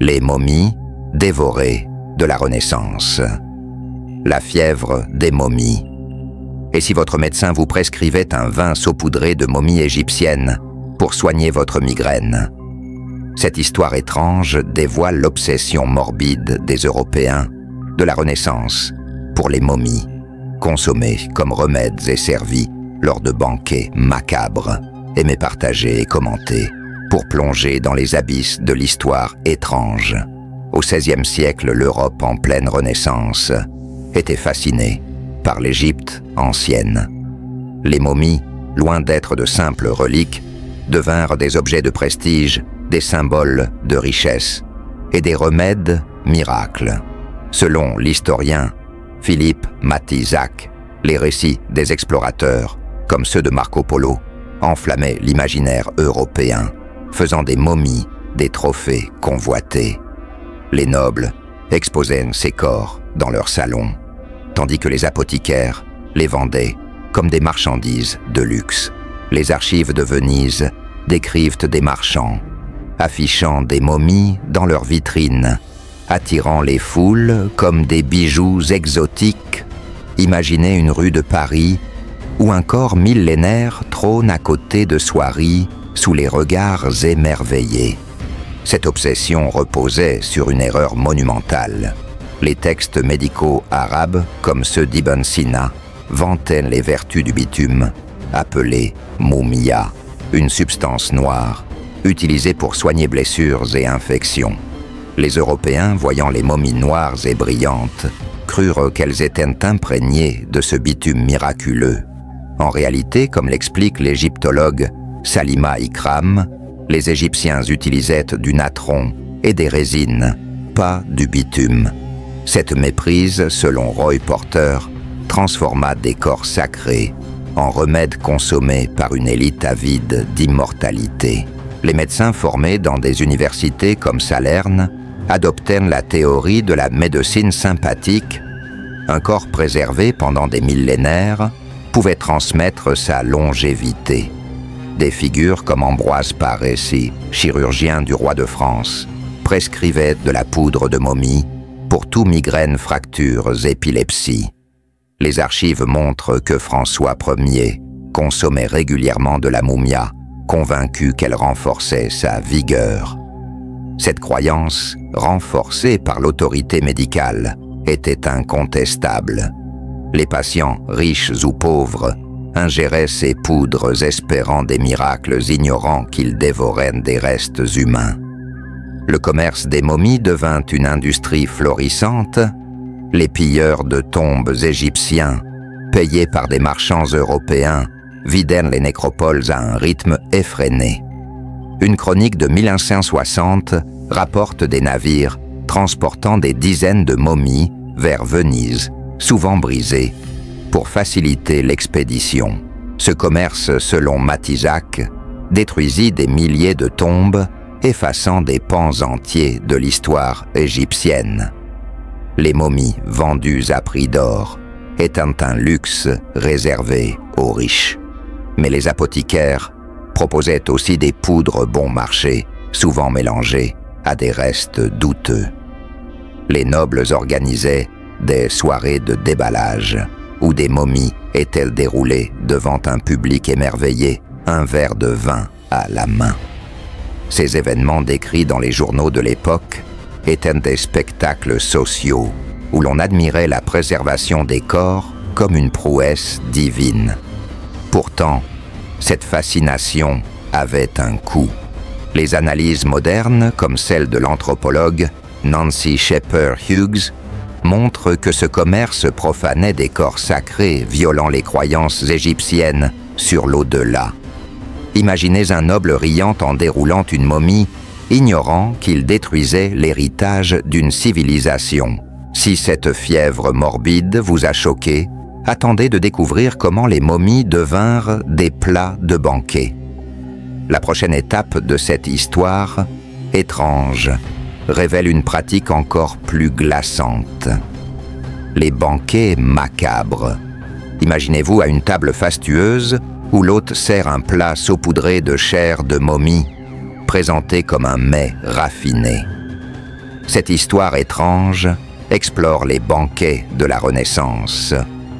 Les momies dévorées de la Renaissance. La fièvre des momies. Et si votre médecin vous prescrivait un vin saupoudré de momies égyptiennes pour soigner votre migraine? Cette histoire étrange dévoile l'obsession morbide des Européens de la Renaissance pour les momies, consommées comme remèdes et servies lors de banquets macabres, aimés partager et commenter, pour plonger dans les abysses de l'histoire étrange. Au XVIe siècle, l'Europe en pleine Renaissance était fascinée par l'Égypte ancienne. Les momies, loin d'être de simples reliques, devinrent des objets de prestige, des symboles de richesse et des remèdes miracles. Selon l'historien Philippe Matizak, les récits des explorateurs, comme ceux de Marco Polo, enflammaient l'imaginaire européen, faisant des momies des trophées convoités. Les nobles exposaient ces corps dans leurs salons, tandis que les apothicaires les vendaient comme des marchandises de luxe. Les archives de Venise décrivent des marchands, affichant des momies dans leurs vitrines, attirant les foules comme des bijoux exotiques. Imaginez une rue de Paris où un corps millénaire trône à côté de soieries sous les regards émerveillés. Cette obsession reposait sur une erreur monumentale. Les textes médicaux arabes, comme ceux d'Ibn Sina, vantaient les vertus du bitume, appelé moumia, une substance noire, utilisée pour soigner blessures et infections. Les Européens, voyant les momies noires et brillantes, crurent qu'elles étaient imprégnées de ce bitume miraculeux. En réalité, comme l'explique l'égyptologue Salima Ikram, les Égyptiens utilisaient du natron et des résines, pas du bitume. Cette méprise, selon Roy Porter, transforma des corps sacrés en remèdes consommés par une élite avide d'immortalité. Les médecins formés dans des universités comme Salerne adoptèrent la théorie de la médecine sympathique. Un corps préservé pendant des millénaires pouvait transmettre sa longévité. Des figures comme Ambroise Paré, chirurgien du roi de France, prescrivaient de la poudre de momie pour tout migraine, fractures, épilepsie. Les archives montrent que François Ier consommait régulièrement de la moumia, convaincu qu'elle renforçait sa vigueur. Cette croyance, renforcée par l'autorité médicale, était incontestable. Les patients, riches ou pauvres, ingéraient ces poudres espérant des miracles, ignorant qu'ils dévoraient des restes humains. Le commerce des momies devint une industrie florissante. Les pilleurs de tombes égyptiens, payés par des marchands européens, vidèrent les nécropoles à un rythme effréné. Une chronique de 1560 rapporte des navires transportant des dizaines de momies vers Venise, souvent brisées, pour faciliter l'expédition. Ce commerce, selon Matizak, détruisit des milliers de tombes, effaçant des pans entiers de l'histoire égyptienne. Les momies vendues à prix d'or étaient un luxe réservé aux riches. Mais les apothicaires proposaient aussi des poudres bon marché, souvent mélangées à des restes douteux. Les nobles organisaient des soirées de déballage, où des momies étaient déroulées devant un public émerveillé, un verre de vin à la main. Ces événements décrits dans les journaux de l'époque étaient des spectacles sociaux, où l'on admirait la préservation des corps comme une prouesse divine. Pourtant, cette fascination avait un coût. Les analyses modernes, comme celle de l'anthropologue Nancy Shepherd Hughes, montrent que ce commerce profanait des corps sacrés, violant les croyances égyptiennes sur l'au-delà. Imaginez un noble riant en déroulant une momie, ignorant qu'il détruisait l'héritage d'une civilisation. Si cette fièvre morbide vous a choqué, attendez de découvrir comment les momies devinrent des plats de banquet. La prochaine étape de cette histoire, étrange, révèle une pratique encore plus glaçante. Les banquets macabres. Imaginez-vous à une table fastueuse où l'hôte sert un plat saupoudré de chair de momie, présenté comme un mets raffiné. Cette histoire étrange explore les banquets de la Renaissance,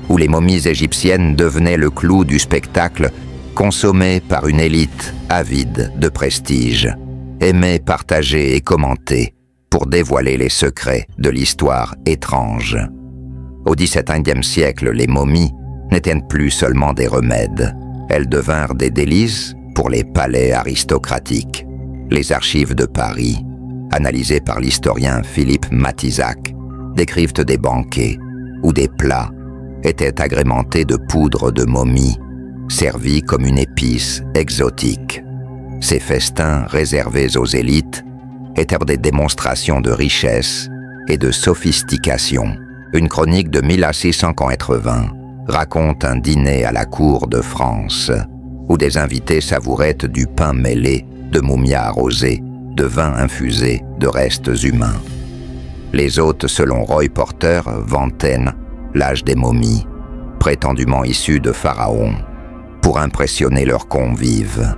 où les momies égyptiennes devenaient le clou du spectacle consommé par une élite avide de prestige, aimait partager et commenter pour dévoiler les secrets de l'histoire étrange. Au XVIIe siècle, les momies n'étaient plus seulement des remèdes, elles devinrent des délices pour les palais aristocratiques. Les archives de Paris, analysées par l'historien Philippe Matizac, décrivent des banquets où des plats étaient agrémentés de poudre de momie, servis comme une épice exotique. Ces festins réservés aux élites étaient des démonstrations de richesse et de sophistication. Une chronique de 1680 raconte un dîner à la cour de France, où des invités savouraient du pain mêlé, de momias arrosés, de vin infusé de restes humains. Les hôtes, selon Roy Porter, vantaient l'âge des momies, prétendument issus de pharaons, pour impressionner leurs convives.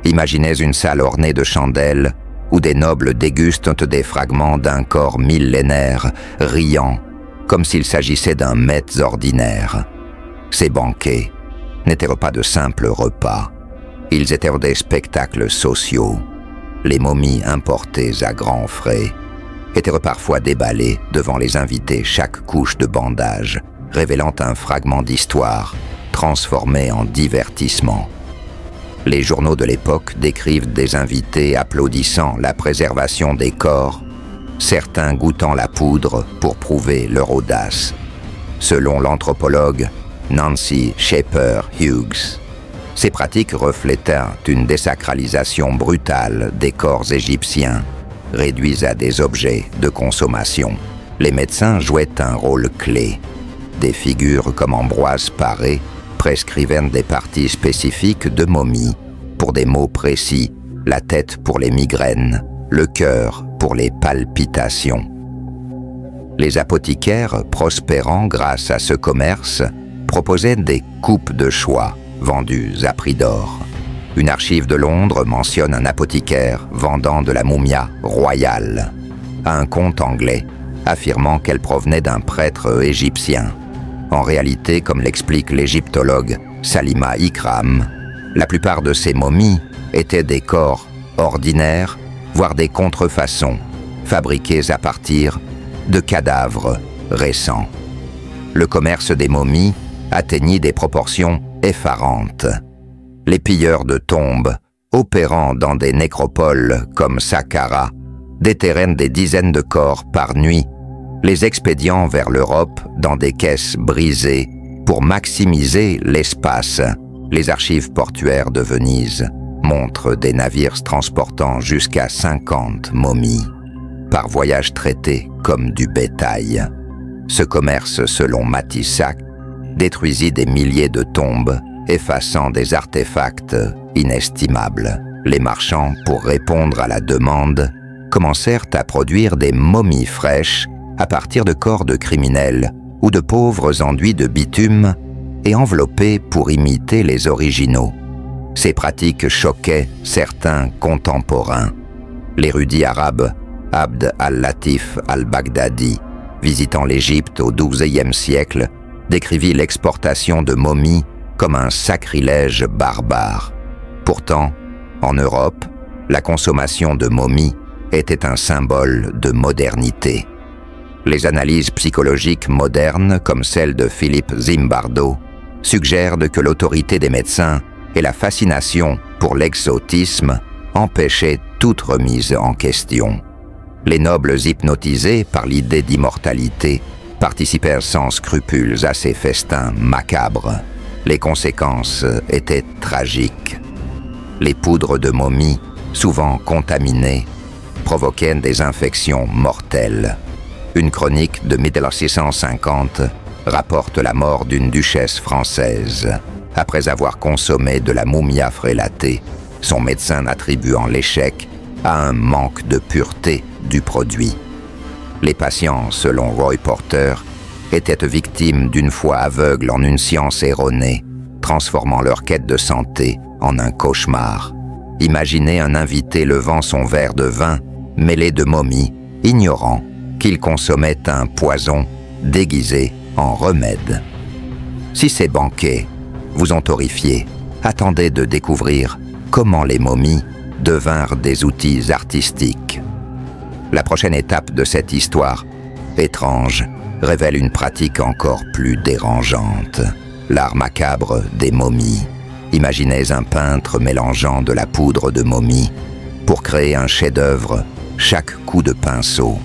Imaginez une salle ornée de chandelles, où des nobles dégustent des fragments d'un corps millénaire, riant, comme s'il s'agissait d'un mets ordinaire. Ces banquets n'étaient pas de simples repas, ils étaient des spectacles sociaux. Les momies importées à grands frais étaient parfois déballées devant les invités, chaque couche de bandage révélant un fragment d'histoire transformé en divertissement. Les journaux de l'époque décrivent des invités applaudissant la préservation des corps, certains goûtant la poudre pour prouver leur audace. Selon l'anthropologue Nancy Shaper Hughes, ces pratiques reflétaient une désacralisation brutale des corps égyptiens, réduits à des objets de consommation. Les médecins jouaient un rôle clé. Des figures comme Ambroise Paré prescrivaient des parties spécifiques de momies pour des maux précis, la tête pour les migraines, le cœur pour les palpitations. Les apothicaires, prospérant grâce à ce commerce, proposaient des coupes de choix vendues à prix d'or. Une archive de Londres mentionne un apothicaire vendant de la mumia royale à un conte anglais, affirmant qu'elle provenait d'un prêtre égyptien. En réalité, comme l'explique l'égyptologue Salima Ikram, la plupart de ces momies étaient des corps ordinaires, voire des contrefaçons, fabriqués à partir de cadavres récents. Le commerce des momies atteignit des proportions effarantes. Les pilleurs de tombes, opérant dans des nécropoles comme Saqqara, déterrent des dizaines de corps par nuit, les expédiant vers l'Europe dans des caisses brisées pour maximiser l'espace. Les archives portuaires de Venise montrent des navires transportant jusqu'à 50 momies, par voyage traité comme du bétail. Ce commerce, selon Matissac, détruisit des milliers de tombes, effaçant des artefacts inestimables. Les marchands, pour répondre à la demande, commencèrent à produire des momies fraîches à partir de corps de criminels ou de pauvres enduits de bitume et enveloppés pour imiter les originaux. Ces pratiques choquaient certains contemporains. L'érudit arabe Abd al-Latif al-Baghdadi, visitant l'Égypte au XIIe siècle, décrivit l'exportation de momies comme un sacrilège barbare. Pourtant, en Europe, la consommation de momies était un symbole de modernité. Les analyses psychologiques modernes, comme celle de Philippe Zimbardo, suggèrent que l'autorité des médecins et la fascination pour l'exotisme empêchaient toute remise en question. Les nobles hypnotisés par l'idée d'immortalité participèrent sans scrupules à ces festins macabres. Les conséquences étaient tragiques. Les poudres de momies, souvent contaminées, provoquaient des infections mortelles. Une chronique de 1650 rapporte la mort d'une duchesse française, après avoir consommé de la mumia frélatée, son médecin attribuant l'échec à un manque de pureté du produit. Les patients, selon Roy Porter, étaient victimes d'une foi aveugle en une science erronée, transformant leur quête de santé en un cauchemar. Imaginez un invité levant son verre de vin mêlé de momies ignorant qu'il consommait un poison déguisé en remède. Si ces banquets vous ont horrifié, attendez de découvrir comment les momies devinrent des outils artistiques. La prochaine étape de cette histoire étrange révèle une pratique encore plus dérangeante. L'art macabre des momies. Imaginez un peintre mélangeant de la poudre de momie pour créer un chef-d'œuvre, chaque coup de pinceau,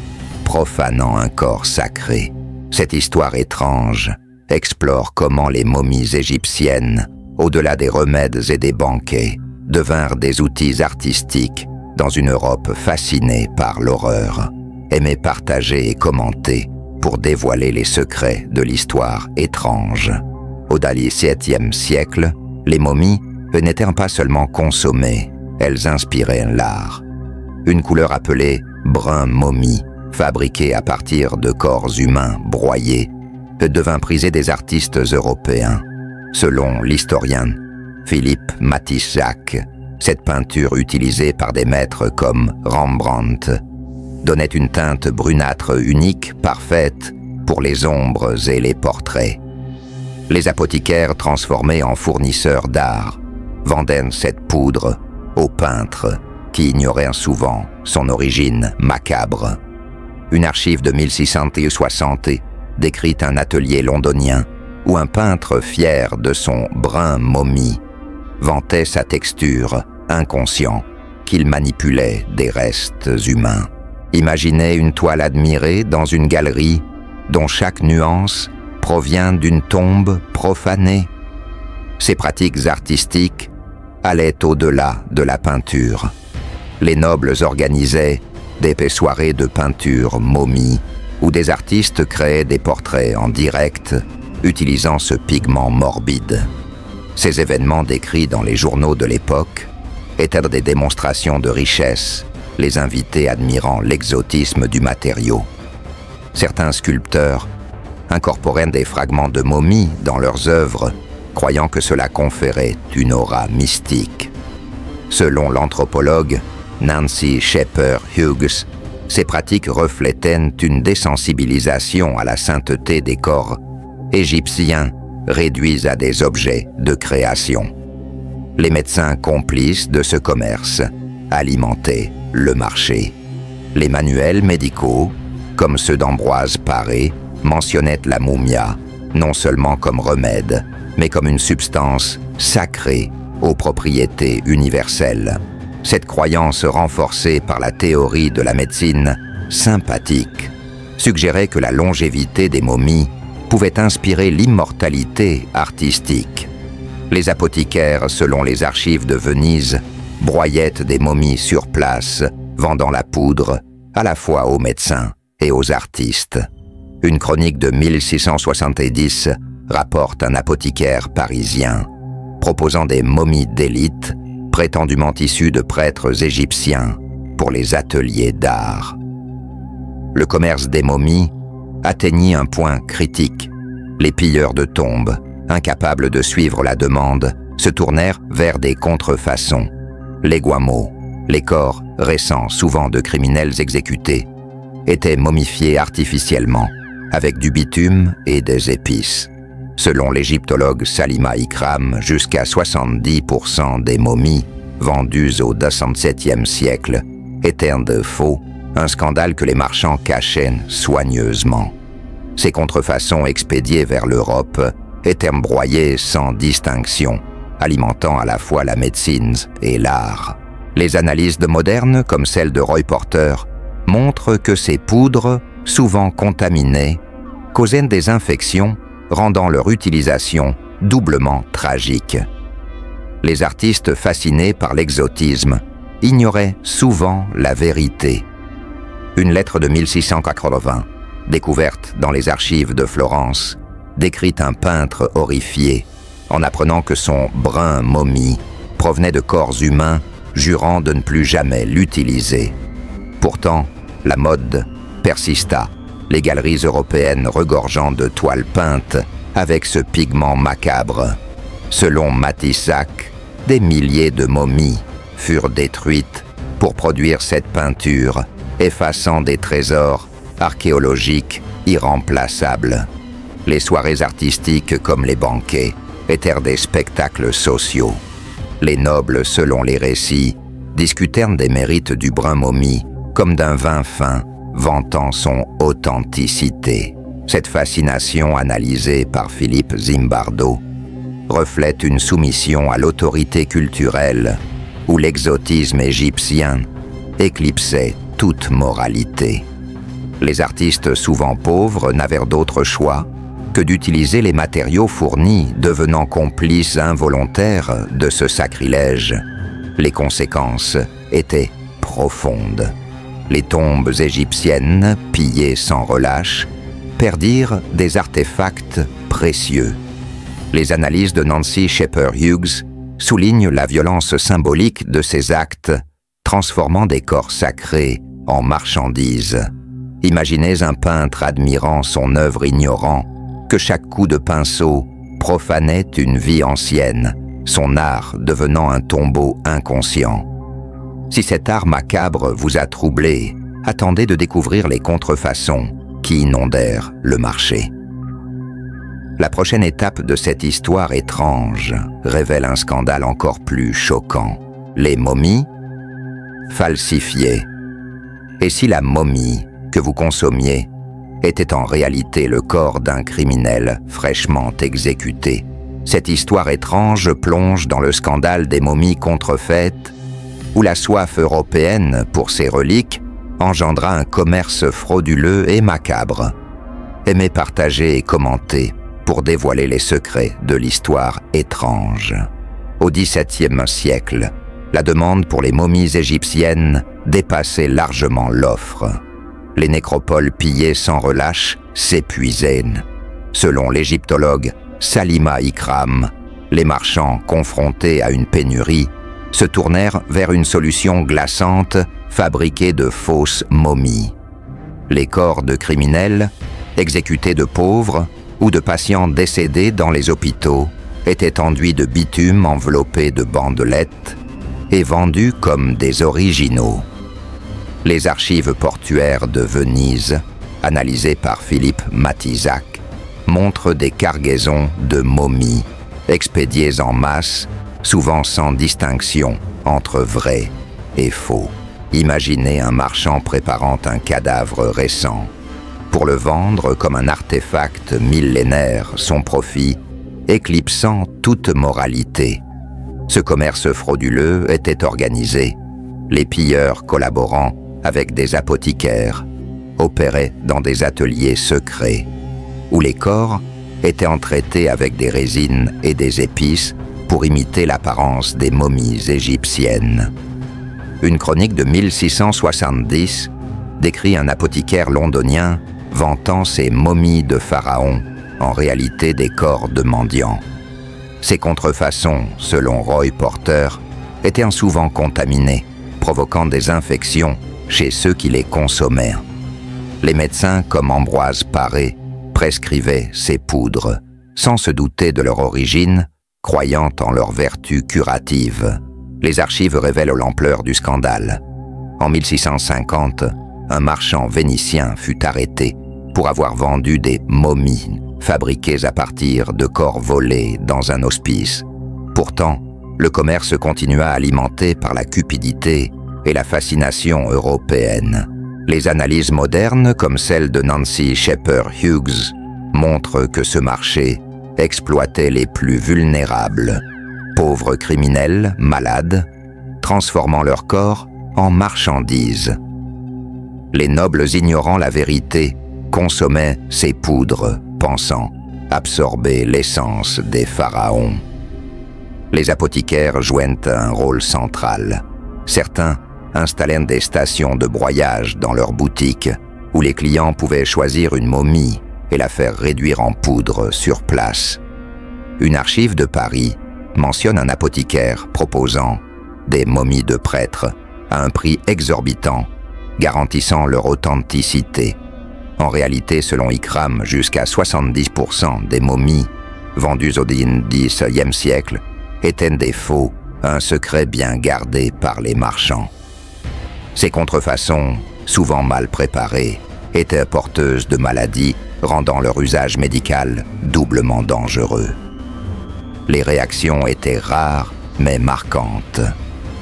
profanant un corps sacré. Cette histoire étrange explore comment les momies égyptiennes, au-delà des remèdes et des banquets, devinrent des outils artistiques dans une Europe fascinée par l'horreur. Aimez partager et commenter pour dévoiler les secrets de l'histoire étrange. Au XVIIe siècle, les momies n'étaient pas seulement consommées, elles inspiraient l'art. Une couleur appelée brun momie, fabriquée à partir de corps humains broyés, devint prisée des artistes européens. Selon l'historien Philippe Matisjac, cette peinture utilisée par des maîtres comme Rembrandt donnait une teinte brunâtre unique, parfaite pour les ombres et les portraits. Les apothicaires transformés en fournisseurs d'art vendaient cette poudre aux peintres qui ignoraient souvent son origine macabre. Une archive de 1660 décrit un atelier londonien où un peintre fier de son brun momie vantait sa texture, inconscient qu'il manipulait des restes humains. Imaginez une toile admirée dans une galerie dont chaque nuance provient d'une tombe profanée. Ces pratiques artistiques allaient au-delà de la peinture. Les nobles organisaient des soirées de peinture momie où des artistes créaient des portraits en direct utilisant ce pigment morbide. Ces événements décrits dans les journaux de l'époque étaient des démonstrations de richesse, les invités admirant l'exotisme du matériau. Certains sculpteurs incorporaient des fragments de momies dans leurs œuvres, croyant que cela conférait une aura mystique. Selon l'anthropologue Nancy Shepherd Hughes, ces pratiques reflétaient une désensibilisation à la sainteté des corps égyptiens réduits à des objets de création. Les médecins complices de ce commerce alimentaient le marché. Les manuels médicaux, comme ceux d'Ambroise Paré, mentionnaient la mumia non seulement comme remède, mais comme une substance sacrée aux propriétés universelles. Cette croyance renforcée par la théorie de la médecine sympathique suggérait que la longévité des momies pouvait inspirer l'immortalité artistique. Les apothicaires, selon les archives de Venise, broyaient des momies sur place, vendant la poudre à la fois aux médecins et aux artistes. Une chronique de 1670 rapporte un apothicaire parisien proposant des momies d'élite prétendument issues de prêtres égyptiens pour les ateliers d'art. Le commerce des momies atteignit un point critique. Les pilleurs de tombes, incapables de suivre la demande, se tournèrent vers des contrefaçons. Les guamos, les corps récents souvent de criminels exécutés, étaient momifiés artificiellement avec du bitume et des épices. Selon l'égyptologue Salima Ikram, jusqu'à 70% des momies vendues au XVIIe siècle étaient de faux, un scandale que les marchands cachaient soigneusement. Ces contrefaçons expédiées vers l'Europe étaient broyées sans distinction, alimentant à la fois la médecine et l'art. Les analyses modernes, comme celle de Roy Porter, montrent que ces poudres, souvent contaminées, causaient des infections, rendant leur utilisation doublement tragique. Les artistes fascinés par l'exotisme ignoraient souvent la vérité. Une lettre de 1680, découverte dans les archives de Florence, décrit un peintre horrifié en apprenant que son brun momie provenait de corps humains, jurant de ne plus jamais l'utiliser. Pourtant, la mode persista, les galeries européennes regorgeant de toiles peintes avec ce pigment macabre. Selon Matisjac, des milliers de momies furent détruites pour produire cette peinture effaçant des trésors archéologiques irremplaçables. Les soirées artistiques comme les banquets étaient des spectacles sociaux. Les nobles, selon les récits, discutèrent des mérites du brun momie comme d'un vin fin, vantant son authenticité. Cette fascination, analysée par Philippe Zimbardo, reflète une soumission à l'autorité culturelle où l'exotisme égyptien éclipsait toute moralité. Les artistes, souvent pauvres, n'avaient d'autre choix que d'utiliser les matériaux fournis, devenant complices involontaires de ce sacrilège. Les conséquences étaient profondes. Les tombes égyptiennes, pillées sans relâche, perdirent des artefacts précieux. Les analyses de Nancy Shepherd Hughes soulignent la violence symbolique de ces actes, transformant des corps sacrés en marchandises. Imaginez un peintre admirant son œuvre, ignorant que chaque coup de pinceau profanait une vie ancienne, son art devenant un tombeau inconscient. Si cet art macabre vous a troublé, attendez de découvrir les contrefaçons qui inondèrent le marché. La prochaine étape de cette histoire étrange révèle un scandale encore plus choquant. Les momies falsifiées. Et si la momie que vous consommiez était en réalité le corps d'un criminel fraîchement exécuté? Cette histoire étrange plonge dans le scandale des momies contrefaites, où la soif européenne pour ces reliques engendra un commerce frauduleux et macabre. Aimez partager et commenter pour dévoiler les secrets de l'histoire étrange. Au XVIIe siècle, la demande pour les momies égyptiennes dépassait largement l'offre. Les nécropoles pillées sans relâche s'épuisaient. Selon l'égyptologue Salima Ikram, les marchands confrontés à une pénurie se tournèrent vers une solution glaçante fabriquée de fausses momies. Les corps de criminels, exécutés de pauvres ou de patients décédés dans les hôpitaux, étaient enduits de bitume enveloppé de bandelettes et vendus comme des originaux. Les archives portuaires de Venise, analysées par Philippe Matizac, montrent des cargaisons de momies, expédiées en masse, souvent sans distinction entre vrai et faux. Imaginez un marchand préparant un cadavre récent. Pour le vendre comme un artefact millénaire, son profit éclipsant toute moralité. Ce commerce frauduleux était organisé, les pilleurs collaborant avec des apothicaires, opéraient dans des ateliers secrets, où les corps étaient entraités avec des résines et des épices pour imiter l'apparence des momies égyptiennes. Une chronique de 1670 décrit un apothicaire londonien vantant ces momies de pharaon, en réalité des corps de mendiants. Ces contrefaçons, selon Roy Porter, étaient souvent contaminées, provoquant des infections chez ceux qui les consommaient. Les médecins, comme Ambroise Paré, prescrivaient ces poudres, sans se douter de leur origine, croyant en leur vertu curative. Les archives révèlent l'ampleur du scandale. En 1650, un marchand vénitien fut arrêté pour avoir vendu des momies fabriquées à partir de corps volés dans un hospice. Pourtant, le commerce continua alimenté par la cupidité et la fascination européenne. Les analyses modernes, comme celle de Nancy Shepherd Hughes, montrent que ce marché exploitait les plus vulnérables, pauvres criminels, malades, transformant leur corps en marchandises. Les nobles, ignorant la vérité, consommaient ces poudres, pensant absorber l'essence des pharaons. Les apothicaires jouaient un rôle central. Certains installèrent des stations de broyage dans leurs boutiques, où les clients pouvaient choisir une momie et la faire réduire en poudre sur place. Une archive de Paris mentionne un apothicaire proposant des momies de prêtres à un prix exorbitant, garantissant leur authenticité. En réalité, selon Ikram, jusqu'à 70% des momies vendues au XIXe siècle étaient des faux, un secret bien gardé par les marchands. Ces contrefaçons souvent mal préparées, étaient porteuses de maladies rendant leur usage médical doublement dangereux. Les réactions étaient rares mais marquantes.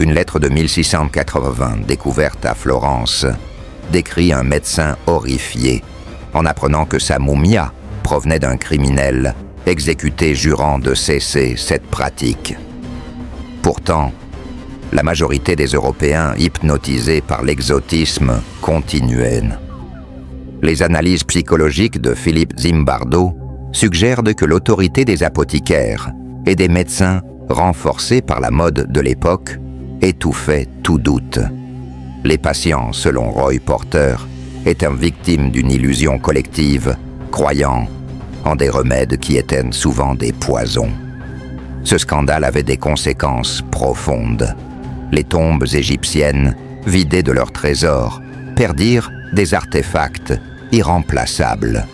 Une lettre de 1680 découverte à Florence décrit un médecin horrifié en apprenant que sa mumia provenait d'un criminel exécuté jurant de cesser cette pratique. Pourtant, la majorité des Européens hypnotisés par l'exotisme continuaient. Les analyses psychologiques de Philippe Zimbardo suggèrent que l'autorité des apothicaires et des médecins, renforcés par la mode de l'époque, étouffaient tout doute. Les patients, selon Roy Porter, étaient victimes d'une illusion collective, croyant en des remèdes qui étaient souvent des poisons. Ce scandale avait des conséquences profondes. Les tombes égyptiennes, vidées de leurs trésors, perdirent des artefacts irremplaçables.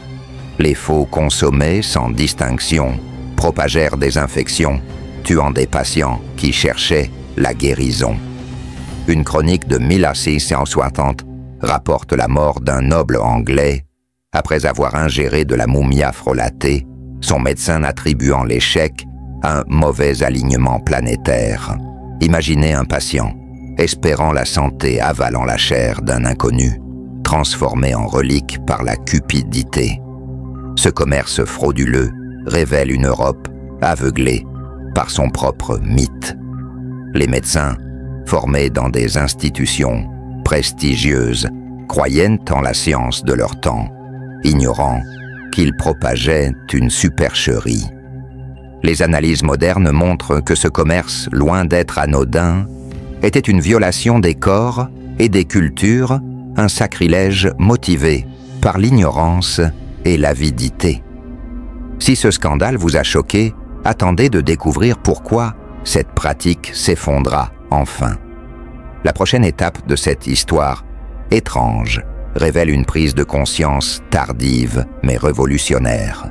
Les faux consommés sans distinction propagèrent des infections, tuant des patients qui cherchaient la guérison. Une chronique de 1660 rapporte la mort d'un noble anglais après avoir ingéré de la mumia frelatée, son médecin attribuant l'échec à un mauvais alignement planétaire. Imaginez un patient, espérant la santé, avalant la chair d'un inconnu, transformé en relique par la cupidité. Ce commerce frauduleux révèle une Europe aveuglée par son propre mythe. Les médecins, formés dans des institutions prestigieuses, croyaient en la science de leur temps, ignorant qu'ils propageaient une supercherie. Les analyses modernes montrent que ce commerce, loin d'être anodin, était une violation des corps et des cultures, un sacrilège motivé par l'ignorance et l'avidité. Si ce scandale vous a choqué, attendez de découvrir pourquoi cette pratique s'effondra enfin. La prochaine étape de cette histoire étrange révèle une prise de conscience tardive mais révolutionnaire.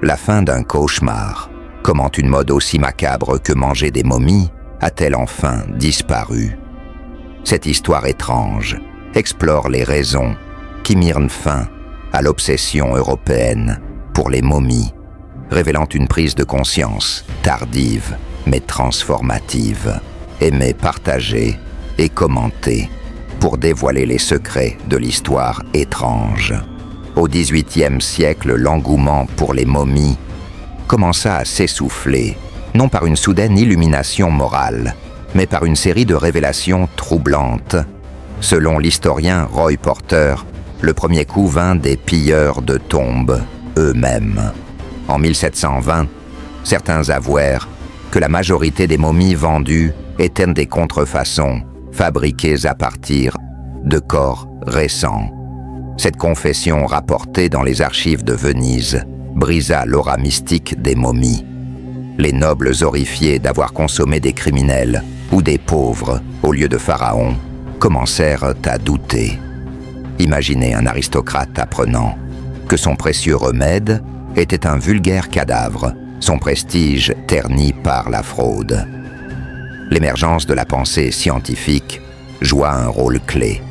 La fin d'un cauchemar. Comment une mode aussi macabre que manger des momies a-t-elle enfin disparu? Cette histoire étrange explore les raisons qui mirent fin à l'obsession européenne pour les momies, révélant une prise de conscience tardive mais transformative. Aimez, partager et commenter pour dévoiler les secrets de l'histoire étrange. Au XVIIIe siècle, l'engouement pour les momies commença à s'essouffler, non par une soudaine illumination morale, mais par une série de révélations troublantes. Selon l'historien Roy Porter, le premier coup vint des pilleurs de tombes eux-mêmes. En 1720, certains avouèrent que la majorité des momies vendues étaient des contrefaçons fabriquées à partir de corps récents. Cette confession rapportée dans les archives de Venise brisa l'aura mystique des momies. Les nobles horrifiés d'avoir consommé des criminels ou des pauvres au lieu de pharaons commencèrent à douter. Imaginez un aristocrate apprenant que son précieux remède était un vulgaire cadavre, son prestige terni par la fraude. L'émergence de la pensée scientifique joua un rôle clé.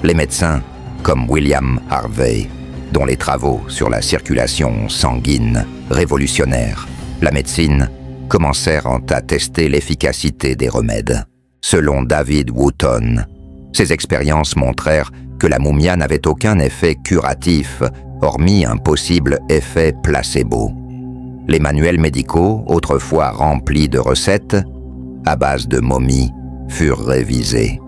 Les médecins, comme William Harvey, dont les travaux sur la circulation sanguine révolutionnèrent la médecine, commencèrent à tester l'efficacité des remèdes. Selon David Wootton, ces expériences montrèrent que la mumia n'avait aucun effet curatif, hormis un possible effet placebo. Les manuels médicaux, autrefois remplis de recettes, à base de momies, furent révisés.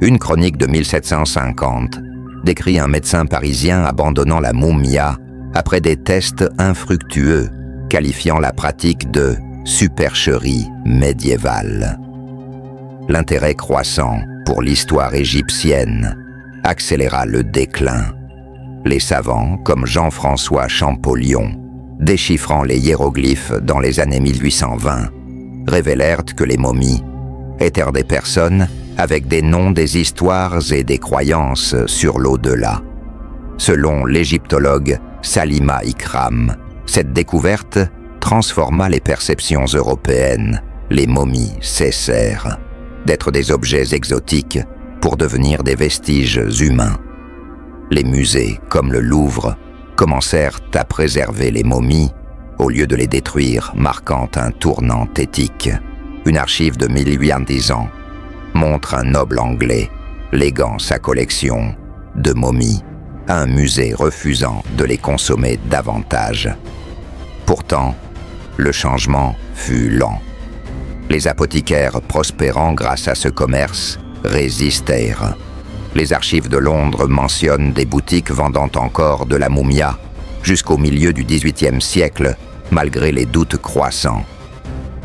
Une chronique de 1750 décrit un médecin parisien abandonnant la mumia après des tests infructueux, qualifiant la pratique de supercherie médiévale. L'intérêt croissant pour l'histoire égyptienne accéléra le déclin. Les savants, comme Jean-François Champollion, déchiffrant les hiéroglyphes dans les années 1820, révélèrent que les momies étaient des personnes avec des noms, des histoires et des croyances sur l'au-delà. Selon l'égyptologue Salima Ikram, cette découverte transforma les perceptions européennes. Les momies cessèrent d'être des objets exotiques pour devenir des vestiges humains. Les musées, comme le Louvre, commencèrent à préserver les momies au lieu de les détruire, marquant un tournant éthique. Une archive de 1810 ans montre un noble anglais léguant sa collection de momies à un musée refusant de les consommer davantage. Pourtant, le changement fut lent. Les apothicaires prospérant grâce à ce commerce résistèrent. Les archives de Londres mentionnent des boutiques vendant encore de la mumia jusqu'au milieu du XVIIIe siècle, malgré les doutes croissants.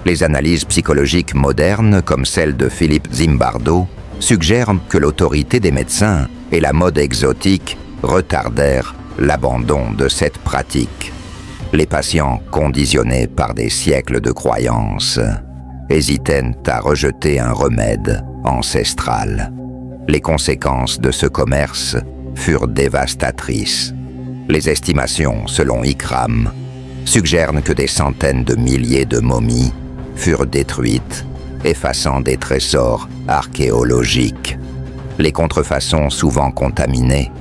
Les analyses psychologiques modernes, comme celle de Philippe Zimbardo, suggèrent que l'autorité des médecins et la mode exotique retardèrent l'abandon de cette pratique. Les patients, conditionnés par des siècles de croyances, hésitaient à rejeter un remède ancestral. Les conséquences de ce commerce furent dévastatrices. Les estimations, selon ICRAM, suggèrent que des centaines de milliers de momies furent détruites, effaçant des trésors archéologiques. Les contrefaçons, souvent contaminées,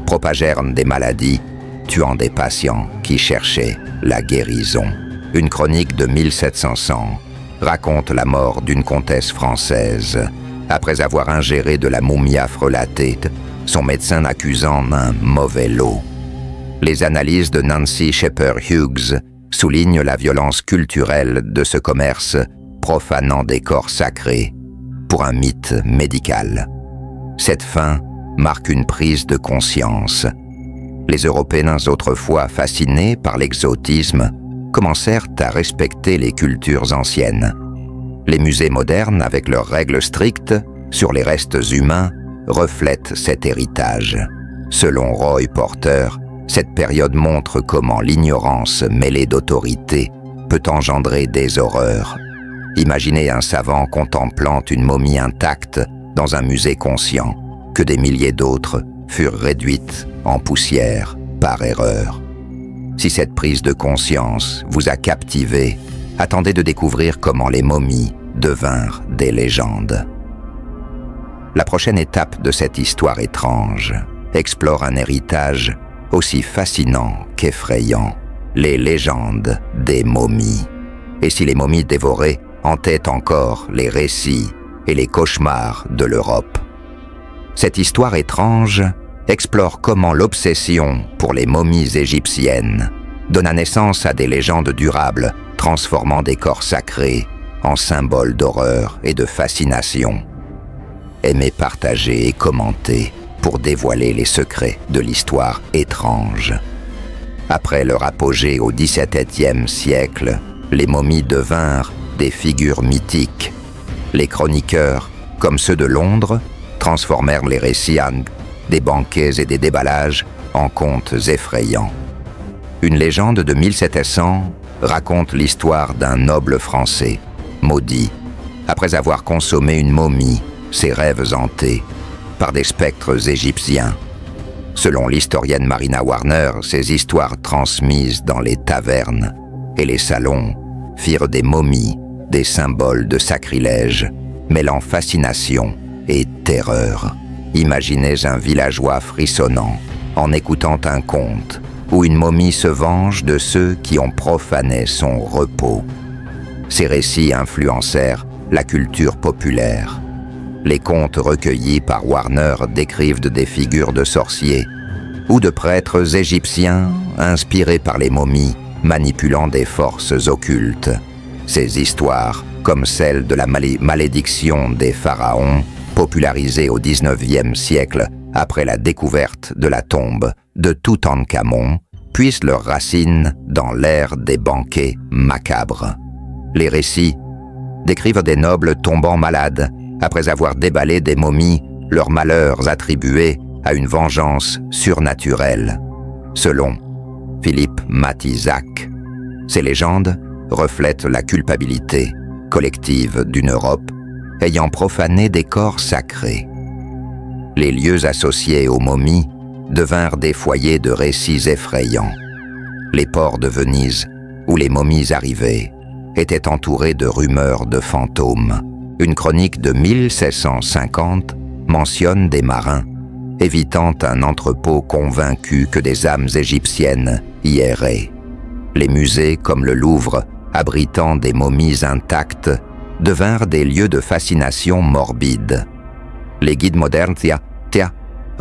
propagèrent des maladies, tuant des patients qui cherchaient la guérison. Une chronique de 1700 raconte la mort d'une comtesse française, après avoir ingéré de la mumia frelatée, son médecin accusant un mauvais lot. Les analyses de Nancy Shepherd Hughes soulignent la violence culturelle de ce commerce profanant des corps sacrés pour un mythe médical. Cette fin marque une prise de conscience. Les Européens, autrefois fascinés par l'exotisme, commencèrent à respecter les cultures anciennes. Les musées modernes, avec leurs règles strictes sur les restes humains, reflètent cet héritage. Selon Roy Porter, cette période montre comment l'ignorance mêlée d'autorité peut engendrer des horreurs. Imaginez un savant contemplant une momie intacte dans un musée conscient que des milliers d'autres furent réduites en poussière par erreur. Si cette prise de conscience vous a captivé, attendez de découvrir comment les momies devinrent des légendes. La prochaine étape de cette histoire étrange explore un héritage aussi fascinant qu'effrayant, les légendes des momies. Et si les momies dévorées hantaient encore les récits et les cauchemars de l'Europe. Cette histoire étrange explore comment l'obsession pour les momies égyptiennes donna naissance à des légendes durables, transformant des corps sacrés en symboles d'horreur et de fascination. Aimez partager et commenter pour dévoiler les secrets de l'histoire étrange. Après leur apogée au XVIIe siècle, les momies devinrent des figures mythiques. Les chroniqueurs, comme ceux de Londres, transformèrent les récits en des banquets et des déballages en contes effrayants. Une légende de 1700 raconte l'histoire d'un noble français, maudit, après avoir consommé une momie, ses rêves hantés par des spectres égyptiens. Selon l'historienne Marina Warner, ces histoires transmises dans les tavernes et les salons firent des momies des symboles de sacrilège, mêlant fascination et terreur. Imaginez un villageois frissonnant en écoutant un conte où une momie se venge de ceux qui ont profané son repos. Ces récits influencèrent la culture populaire. Les contes recueillis par Warner décrivent des figures de sorciers ou de prêtres égyptiens inspirés par les momies manipulant des forces occultes. Ces histoires, comme celle de la malédiction des pharaons, popularisée au XIXe siècle après la découverte de la tombe de Toutankhamon, puissent leurs racines dans l'ère des banquets macabres. Les récits décrivent des nobles tombant malades après avoir déballé des momies, leurs malheurs attribués à une vengeance surnaturelle. Selon Philippe Matizac, ces légendes reflètent la culpabilité collective d'une Europe ayant profané des corps sacrés. Les lieux associés aux momies devinrent des foyers de récits effrayants. Les ports de Venise, où les momies arrivaient, étaient entourés de rumeurs de fantômes. Une chronique de 1650 mentionne des marins, évitant un entrepôt convaincu que des âmes égyptiennes y erraient. Les musées comme le Louvre, abritant des momies intactes, devinrent des lieux de fascination morbide. Les guides modernes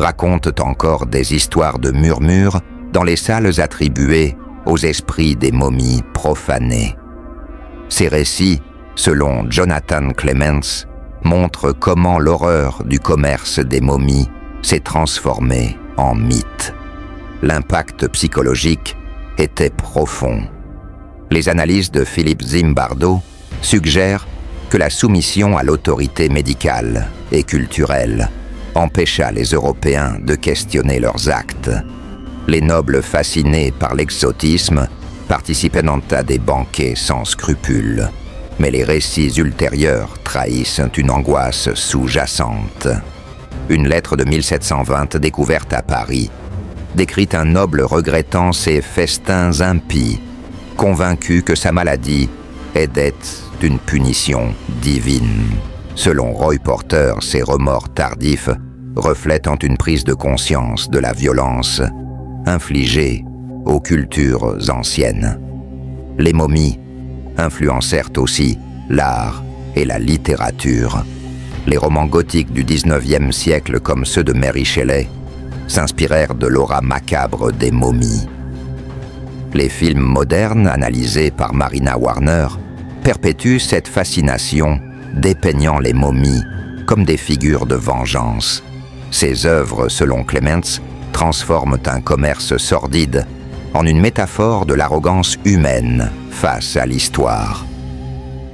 racontent encore des histoires de murmures dans les salles attribuées aux esprits des momies profanées. Ces récits, selon Jonathan Clements, montrent comment l'horreur du commerce des momies s'est transformée en mythe. L'impact psychologique était profond. Les analyses de Philippe Zimbardo suggèrent que la soumission à l'autorité médicale et culturelle empêcha les Européens de questionner leurs actes. Les nobles fascinés par l'exotisme participaient à des banquets sans scrupules, mais les récits ultérieurs trahissent une angoisse sous-jacente. Une lettre de 1720 découverte à Paris décrit un noble regrettant ses festins impies, convaincu que sa maladie aidait d'une punition divine. Selon Roy Porter, ces remords tardifs reflètent une prise de conscience de la violence infligée aux cultures anciennes. Les momies influencèrent aussi l'art et la littérature. Les romans gothiques du XIXe siècle, comme ceux de Mary Shelley, s'inspirèrent de l'aura macabre des momies. Les films modernes, analysés par Marina Warner, perpétuent cette fascination, dépeignant les momies comme des figures de vengeance. Ces œuvres, selon Clements, transforment un commerce sordide en une métaphore de l'arrogance humaine face à l'histoire.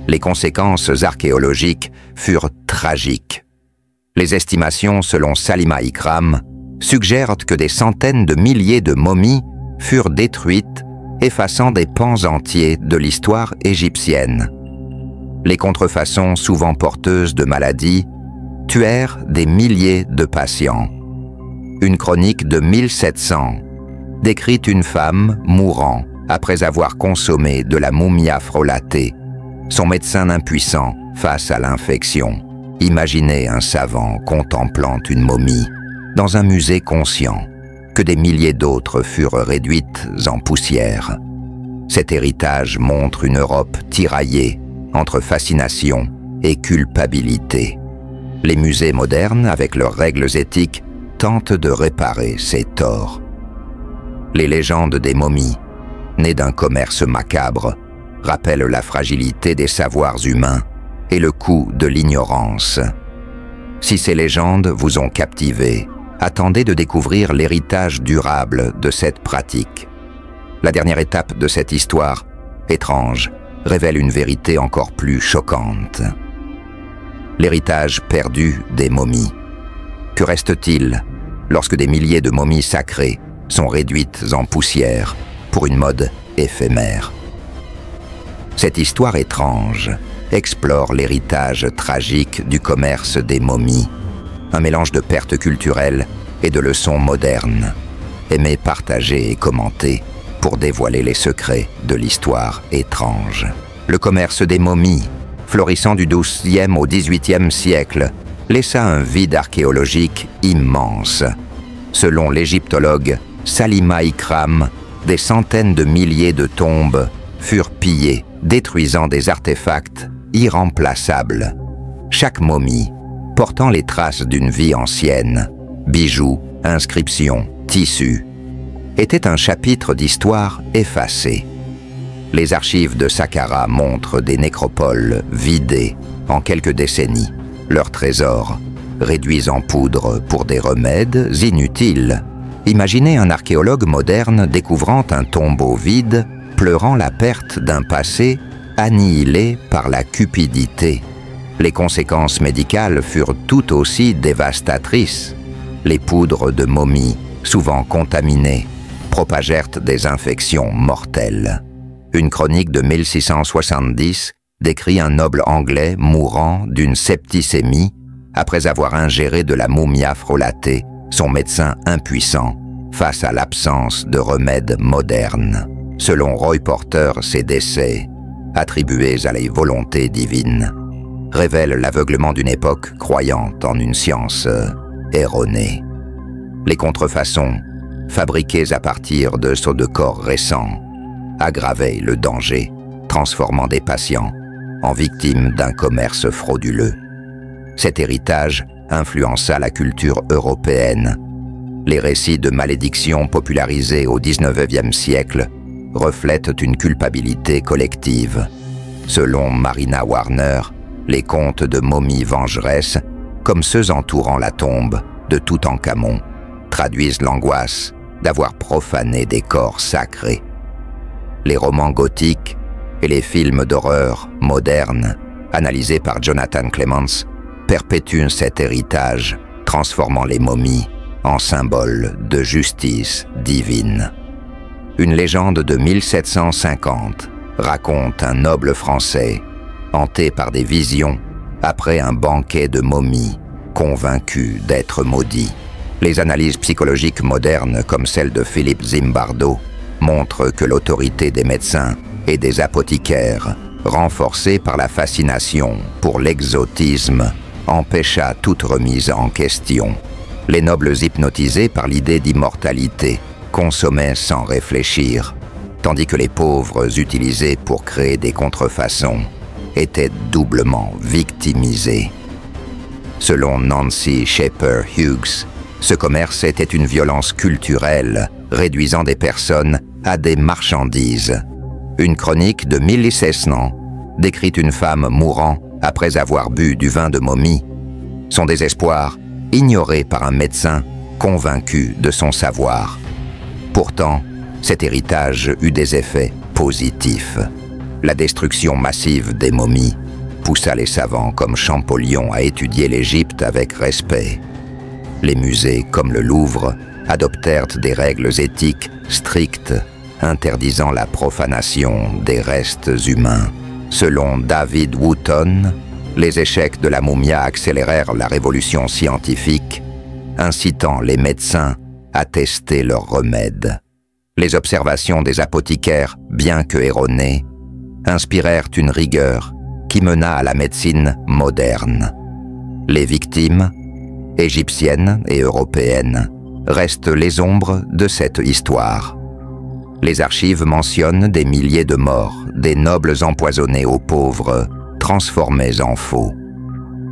Les conséquences archéologiques furent tragiques. Les estimations, selon Salima Ikram, suggèrent que des centaines de milliers de momies furent détruites, effaçant des pans entiers de l'histoire égyptienne. Les contrefaçons, souvent porteuses de maladies, tuèrent des milliers de patients. Une chronique de 1700 décrit une femme mourant après avoir consommé de la mumia frôlatée, son médecin impuissant face à l'infection. Imaginez un savant contemplant une momie dans un musée conscient que des milliers d'autres furent réduites en poussière. Cet héritage montre une Europe tiraillée entre fascination et culpabilité. Les musées modernes, avec leurs règles éthiques, tentent de réparer ces torts. Les légendes des momies, nées d'un commerce macabre, rappellent la fragilité des savoirs humains et le coût de l'ignorance. Si ces légendes vous ont captivé, attendez de découvrir l'héritage durable de cette pratique. La dernière étape de cette histoire, étrange, révèle une vérité encore plus choquante. L'héritage perdu des momies. Que reste-t-il lorsque des milliers de momies sacrées sont réduites en poussière pour une mode éphémère? Cette histoire étrange explore l'héritage tragique du commerce des momies, un mélange de pertes culturelles et de leçons modernes. Aimez partager et commenter pour dévoiler les secrets de l'histoire étrange. Le commerce des momies, florissant du XIIe au XVIIIe siècle, laissa un vide archéologique immense. Selon l'égyptologue Salima Ikram, des centaines de milliers de tombes furent pillées, détruisant des artefacts irremplaçables. Chaque momie portant les traces d'une vie ancienne, bijoux, inscriptions, tissus, était un chapitre d'histoire effacé. Les archives de Saqqara montrent des nécropoles vidées en quelques décennies, leurs trésors réduits en poudre pour des remèdes inutiles. Imaginez un archéologue moderne découvrant un tombeau vide, pleurant la perte d'un passé annihilé par la cupidité. Les conséquences médicales furent tout aussi dévastatrices. Les poudres de momies, souvent contaminées, propagèrent des infections mortelles. Une chronique de 1670 décrit un noble anglais mourant d'une septicémie après avoir ingéré de la mumia frôlatée, son médecin impuissant face à l'absence de remèdes modernes. Selon Roy Porter, ces décès, attribués à la volonté divine, révèle l'aveuglement d'une époque croyante en une science erronée. Les contrefaçons, fabriquées à partir de seaux de corps récents, aggravaient le danger, transformant des patients en victimes d'un commerce frauduleux. Cet héritage influença la culture européenne. Les récits de malédiction popularisés au XIXe siècle reflètent une culpabilité collective. Selon Marina Warner, les contes de momies vengeresses, comme ceux entourant la tombe de Toutankhamon, traduisent l'angoisse d'avoir profané des corps sacrés. Les romans gothiques et les films d'horreur modernes, analysés par Jonathan Clements, perpétuent cet héritage, transformant les momies en symboles de justice divine. Une légende de 1750 raconte un noble français hanté par des visions après un banquet de momies, convaincu d'être maudit. Les analyses psychologiques modernes, comme celle de Philippe Zimbardo, montrent que l'autorité des médecins et des apothicaires, renforcée par la fascination pour l'exotisme, empêcha toute remise en question. Les nobles hypnotisés par l'idée d'immortalité consommaient sans réfléchir, tandis que les pauvres utilisés pour créer des contrefaçons étaient doublement victimisés. Selon Nancy Shepherd Hughes, ce commerce était une violence culturelle, réduisant des personnes à des marchandises. Une chronique de 1600 décrit une femme mourant après avoir bu du vin de momie. Son désespoir, ignoré par un médecin convaincu de son savoir. Pourtant, cet héritage eut des effets positifs. La destruction massive des momies poussa les savants comme Champollion à étudier l'Égypte avec respect. Les musées, comme le Louvre, adoptèrent des règles éthiques strictes, interdisant la profanation des restes humains. Selon David Wootton, les échecs de la moumia accélérèrent la révolution scientifique, incitant les médecins à tester leurs remèdes. Les observations des apothicaires, bien que erronées, inspirèrent une rigueur qui mena à la médecine moderne. Les victimes, égyptiennes et européennes, restent les ombres de cette histoire. Les archives mentionnent des milliers de morts, des nobles empoisonnés aux pauvres, transformés en faux.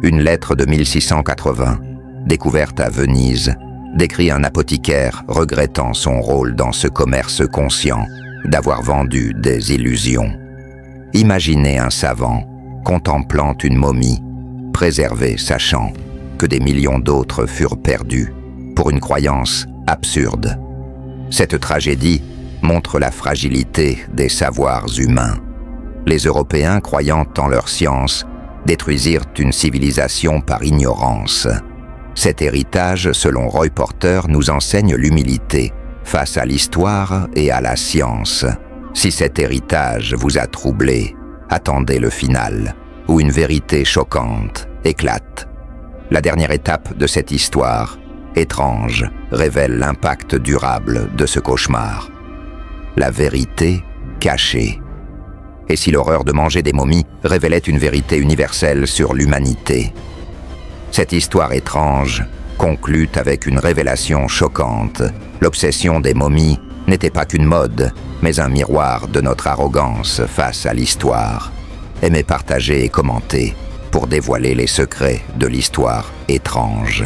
Une lettre de 1680, découverte à Venise, décrit un apothicaire regrettant son rôle dans ce commerce conscient d'avoir vendu des illusions. Imaginez un savant contemplant une momie, préservée sachant que des millions d'autres furent perdus pour une croyance absurde. Cette tragédie montre la fragilité des savoirs humains. Les Européens, croyant en leur science, détruisirent une civilisation par ignorance. Cet héritage, selon Roy Porter, nous enseigne l'humilité face à l'histoire et à la science. Si cet héritage vous a troublé, attendez le final, où une vérité choquante éclate. La dernière étape de cette histoire, étrange, révèle l'impact durable de ce cauchemar. La vérité cachée. Et si l'horreur de manger des momies révélait une vérité universelle sur l'humanité? Cette histoire étrange conclut avec une révélation choquante. L'obsession des momies n'était pas qu'une mode, mais un miroir de notre arrogance face à l'histoire. Aimez partager et commenter pour dévoiler les secrets de l'histoire étrange.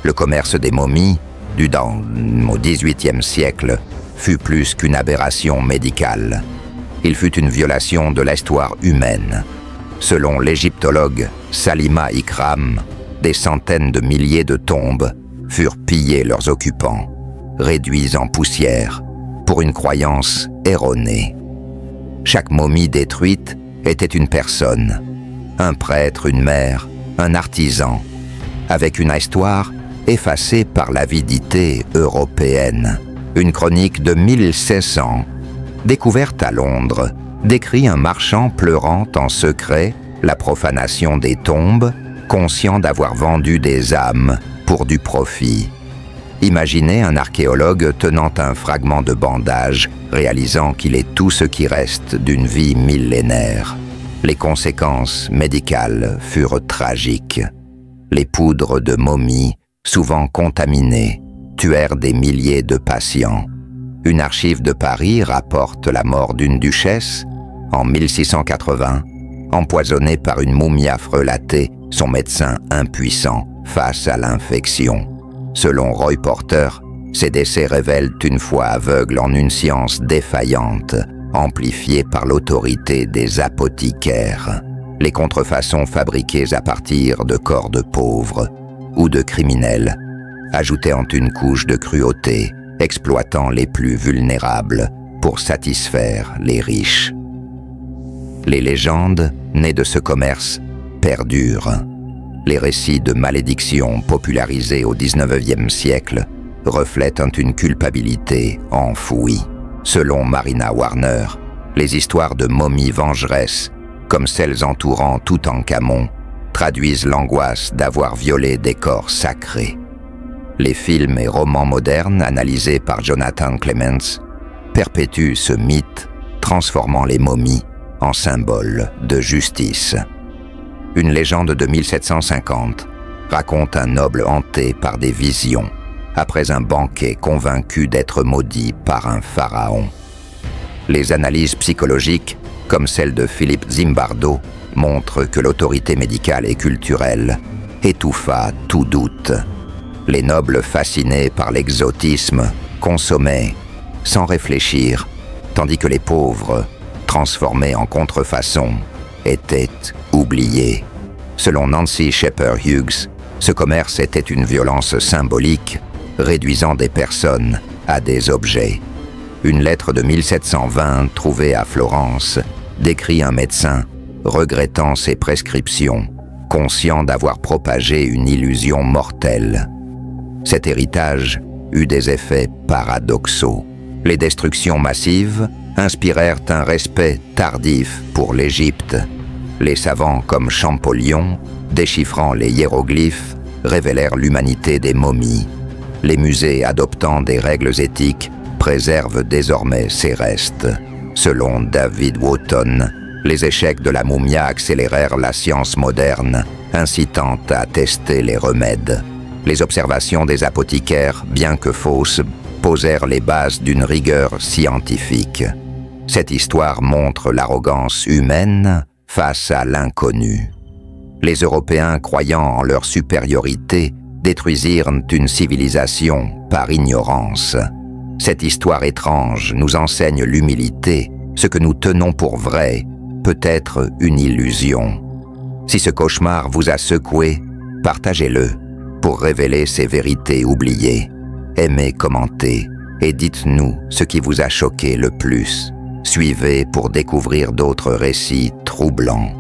Le commerce des momies, au XVIIIe siècle, fut plus qu'une aberration médicale. Il fut une violation de l'histoire humaine. Selon l'égyptologue Salima Ikram, des centaines de milliers de tombes furent pillées leurs occupants, réduits en poussière pour une croyance erronée. Chaque momie détruite était une personne, un prêtre, une mère, un artisan, avec une histoire effacée par l'avidité européenne. Une chronique de 1600, découverte à Londres, décrit un marchand pleurant en secret la profanation des tombes, conscient d'avoir vendu des âmes pour du profit. Imaginez un archéologue tenant un fragment de bandage, réalisant qu'il est tout ce qui reste d'une vie millénaire. Les conséquences médicales furent tragiques. Les poudres de momies, souvent contaminées, tuèrent des milliers de patients. Une archive de Paris rapporte la mort d'une duchesse, en 1680, empoisonnée par une momia frelatée, son médecin impuissant face à l'infection. Selon Roy Porter, ces décès révèlent une foi aveugle en une science défaillante, amplifiée par l'autorité des apothicaires. Les contrefaçons fabriquées à partir de corps de pauvres ou de criminels, ajoutant une couche de cruauté, exploitant les plus vulnérables pour satisfaire les riches. Les légendes, nées de ce commerce, perdurent. Les récits de malédiction popularisés au XIXe siècle reflètent une culpabilité enfouie. Selon Marina Warner, les histoires de momies vengeresses, comme celles entourant Toutankhamon, traduisent l'angoisse d'avoir violé des corps sacrés. Les films et romans modernes analysés par Jonathan Clements perpétuent ce mythe, transformant les momies en symboles de justice. Une légende de 1750 raconte un noble hanté par des visions après un banquet convaincu d'être maudit par un pharaon. Les analyses psychologiques, comme celle de Philippe Zimbardo, montrent que l'autorité médicale et culturelle étouffa tout doute. Les nobles fascinés par l'exotisme consommaient sans réfléchir, tandis que les pauvres, transformés en contrefaçons, étaient oubliés. Selon Nancy Shepherd Hughes, ce commerce était une violence symbolique, réduisant des personnes à des objets. Une lettre de 1720 trouvée à Florence décrit un médecin regrettant ses prescriptions, conscient d'avoir propagé une illusion mortelle. Cet héritage eut des effets paradoxaux. Les destructions massives inspirèrent un respect tardif pour l'Égypte. Les savants comme Champollion, déchiffrant les hiéroglyphes, révélèrent l'humanité des momies. Les musées adoptant des règles éthiques préservent désormais ces restes. Selon David Wotton, les échecs de la moumia accélérèrent la science moderne, incitant à tester les remèdes. Les observations des apothicaires, bien que fausses, posèrent les bases d'une rigueur scientifique. Cette histoire montre l'arrogance humaine face à l'inconnu. Les Européens, croyant en leur supériorité, détruisirent une civilisation par ignorance. Cette histoire étrange nous enseigne l'humilité. Ce que nous tenons pour vrai peut être une illusion. Si ce cauchemar vous a secoué, partagez-le pour révéler ces vérités oubliées. Aimez, commentez et dites-nous ce qui vous a choqué le plus. Suivez pour découvrir d'autres récits troublants.